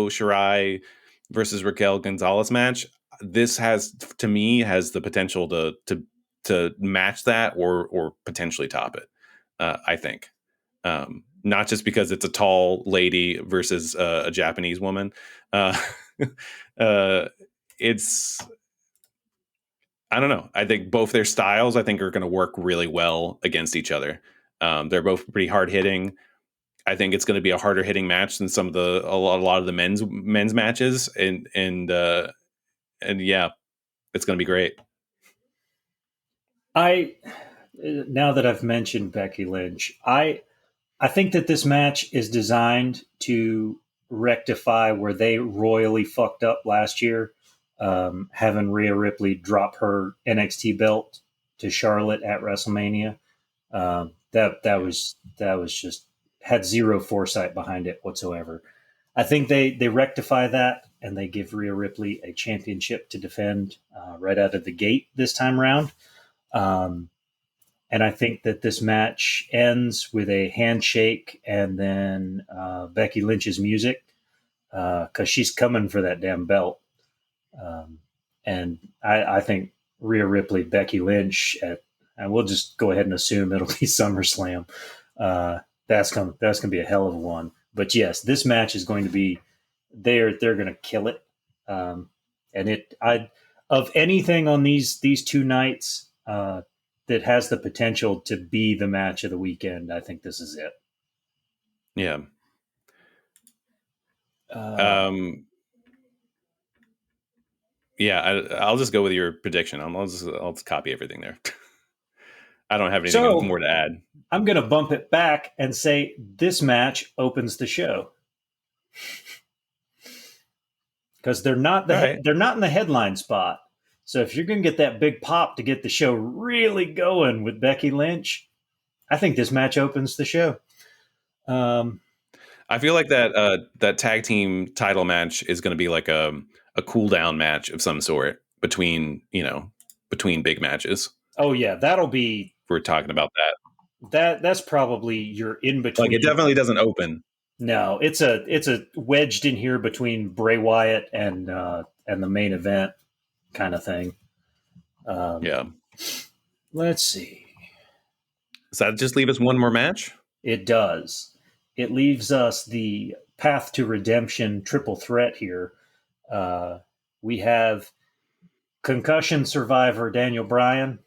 Shirai versus Raquel Gonzalez match. This has the potential to match that or potentially top it. I think, not just because it's a tall lady versus a Japanese woman. It's, I don't know. I think both their styles, are going to work really well against each other. They're both pretty hard hitting. I think it's going to be a harder hitting match than a lot of the men's matches, and yeah, it's going to be great. Now that I've mentioned Becky Lynch, I think that this match is designed to rectify where they royally fucked up last year, having Rhea Ripley drop her NXT belt to Charlotte at WrestleMania. That was just had zero foresight behind it whatsoever. I think they rectify that and they give Rhea Ripley a championship to defend right out of the gate this time around. And I think that this match ends with a handshake and then Becky Lynch's music, because she's coming for that damn belt. And I think Rhea Ripley, Becky Lynch, and we'll just go ahead and assume it'll be SummerSlam. That's gonna be a hell of a one. But yes, this match is going to be they're gonna kill it. And of anything on these two nights that has the potential to be the match of the weekend, I think this is it. Yeah. Yeah, I'll just go with your prediction. I'll just copy everything there. I don't have anything more to add. I'm going to bump it back and say this match opens the show, because they're not they're not in the headline spot. So if you're going to get that big pop to get the show really going with Becky Lynch, I think this match opens the show. I feel like that tag team title match is going to be like a cool down match of some sort between big matches. Oh yeah, that'll be. We're talking about that. That's probably your in between. Like, it definitely doesn't open. No, it's a wedged in here between Bray Wyatt and the main event kind of thing. Yeah. Let's see. Does that just leave us one more match? It does. It leaves us the Path to Redemption triple threat here. We have concussion survivor Daniel Bryan,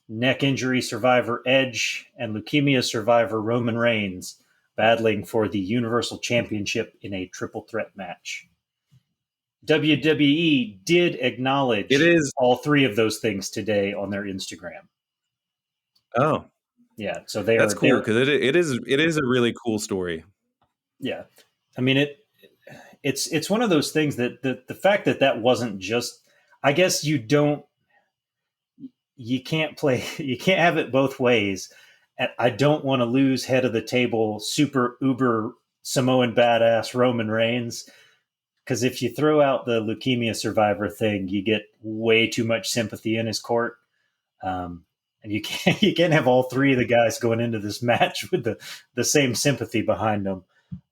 neck injury survivor Edge, and leukemia survivor Roman Reigns battling for the Universal Championship in a triple threat match. WWE did acknowledge all three of those things today on their Instagram. Oh, yeah. So that's cool, because it is a really cool story. Yeah, I mean it's one of those things that the fact that wasn't just, I guess you can't have it both ways. And I don't want to lose head of the table, super uber Samoan badass Roman Reigns. Because if you throw out the leukemia survivor thing, you get way too much sympathy in his court. And you can't have all three of the guys going into this match with the same sympathy behind them.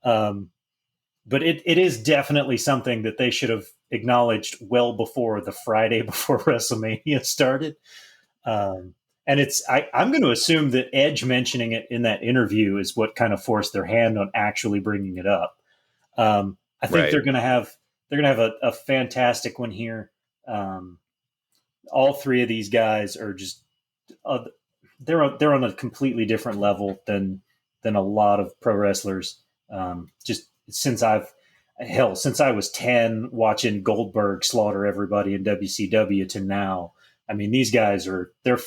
But it is definitely something that they should have acknowledged well before the Friday before WrestleMania started. And I'm going to assume that Edge mentioning it in that interview is what kind of forced their hand on actually bringing it up. I think they're going to have a fantastic one here. All three of these guys are just they're on a completely different level than a lot of pro wrestlers. Just since I was 10 watching Goldberg slaughter everybody in WCW to now. I mean, these guys they're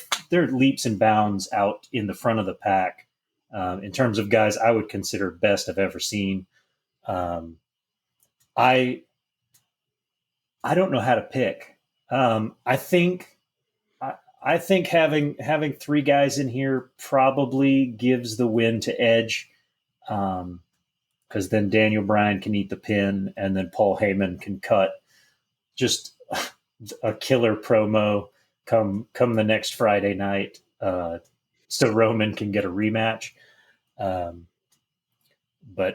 leaps and bounds out in the front of the pack in terms of guys I would consider best I've ever seen. I don't know how to pick. I think having three guys in here probably gives the win to Edge, because then Daniel Bryan can eat the pin, and then Paul Heyman can cut just a killer promo come the next Friday night, so Roman can get a rematch. But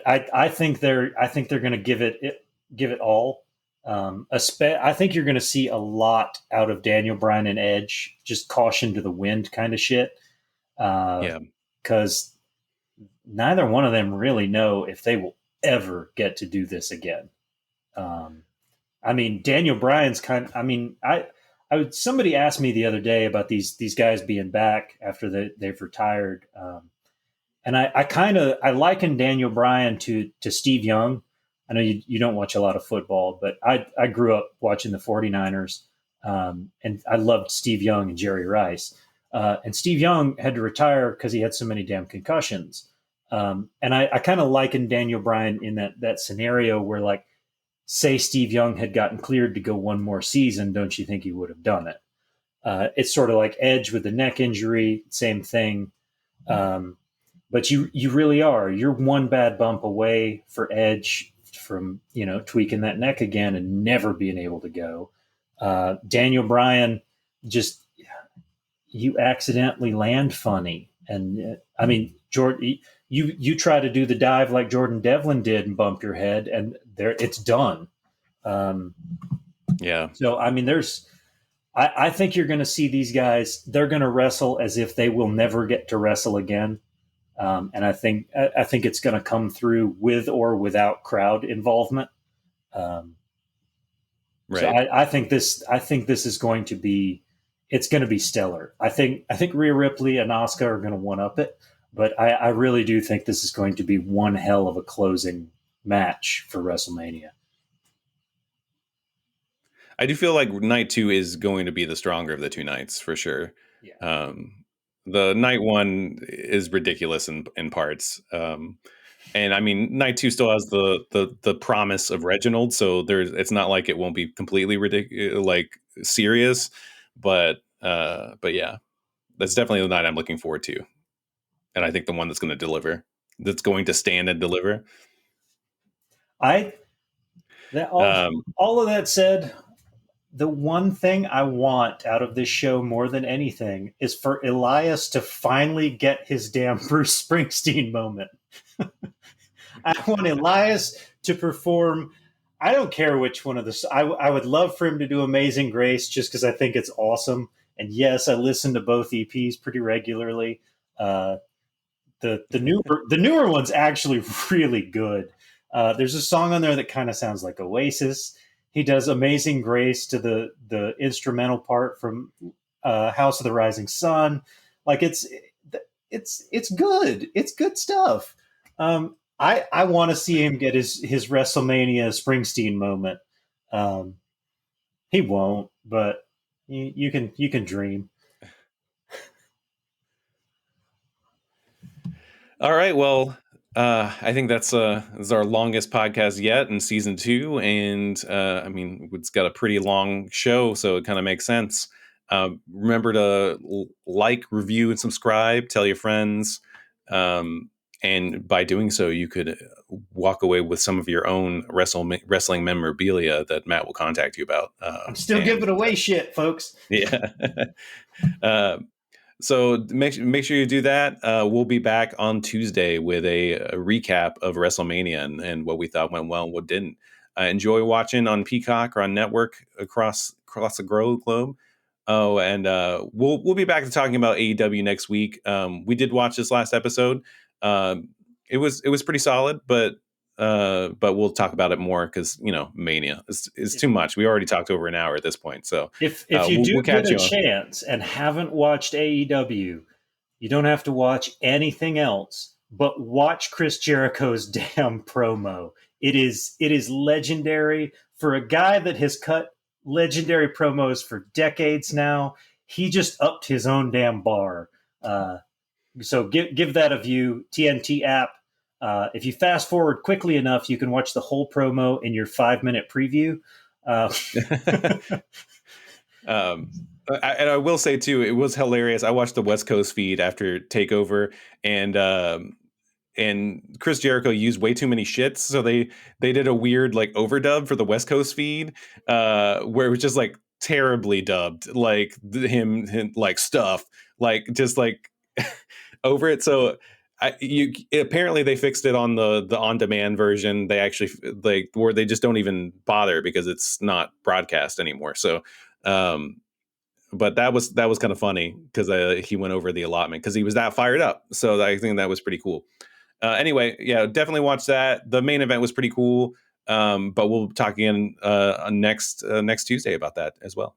I think they're going to give it all. I think you're going to see a lot out of Daniel Bryan and Edge, just caution to the wind kind of shit. Because neither one of them really know if they will ever get to do this again. I mean, Daniel Bryan's somebody asked me the other day about these guys being back after they've retired. And I liken Daniel Bryan to Steve Young. I know you don't watch a lot of football, but I grew up watching the 49ers, and I loved Steve Young and Jerry Rice. And Steve Young had to retire because he had so many damn concussions. And I kind of liken Daniel Bryan in that scenario where, like, say Steve Young had gotten cleared to go one more season, don't you think he would have done it? It's sort of like Edge with the neck injury, same thing. But you really are. You're one bad bump away for Edge from tweaking that neck again and never being able to go. Daniel Bryan, just you accidentally land funny, and I mean, Jordan, you try to do the dive like Jordan Devlin did and bump your head, and it's done. Yeah. So I mean, I think you're going to see these guys. They're going to wrestle as if they will never get to wrestle again. And I think it's going to come through with or without crowd involvement. Right. So I think this is going to be, it's going to be stellar. I think Rhea Ripley and Asuka are going to one up it, but I really do think this is going to be one hell of a closing match for WrestleMania. I do feel like night 2 is going to be the stronger of the two nights for sure. Yeah. The night 1 is ridiculous in parts. And I mean, night 2 still has the promise of Reginald, so it's not like it won't be completely ridiculous, like serious, but yeah, that's definitely the night I'm looking forward to, and I think the one that's going to deliver, that's going to stand and deliver. All of that said, the one thing I want out of this show more than anything is for Elias to finally get his damn Bruce Springsteen moment. I want Elias to perform. I don't care which one of the. I would love for him to do Amazing Grace just because I think it's awesome. And yes, I listen to both EPs pretty regularly. The newer one's actually really good. There's a song on there that kind of sounds like Oasis. He does Amazing Grace to the instrumental part from House of the Rising Sun. Like it's good. It's good stuff. I want to see him get his WrestleMania Springsteen moment. He won't, but you can dream. All right. Well, I think that's our longest podcast yet in season 2, and I mean, it's got a pretty long show, so it kind of makes sense. Remember to like, review, and subscribe. Tell your friends. And by doing so, you could walk away with some of your own wrestling memorabilia that Matt will contact you about. I'm still giving away shit, folks. Yeah. So make sure you do that. We'll be back on Tuesday with a recap of WrestleMania and what we thought went well and what didn't. Enjoy watching on Peacock or on network across the globe. Oh, and we'll be back to talking about AEW next week. We did watch this last episode. It was pretty solid, but we'll talk about it more because Mania is too much. We already talked over an hour at this point. So if you we'll get a chance and haven't watched AEW, you don't have to watch anything else, but watch Chris Jericho's damn promo. It is legendary for a guy that has cut legendary promos for decades now. He just upped his own damn bar. So give that a view. TNT app. If you fast forward quickly enough, you can watch the whole promo in your 5-minute preview. And I will say too, it was hilarious. I watched the West Coast feed after TakeOver, and Chris Jericho used way too many shits, so they did a weird like overdub for the West Coast feed, where it was just like terribly dubbed, like him like stuff, like just like over it. So apparently they fixed it on the on-demand version. They actually like where they just don't even bother because it's not broadcast anymore. So but that was kind of funny because he went over the allotment because he was that fired up. So I think that was pretty cool. Anyway, yeah, definitely watch that. The main event was pretty cool. But we'll talk again next Tuesday about that as well.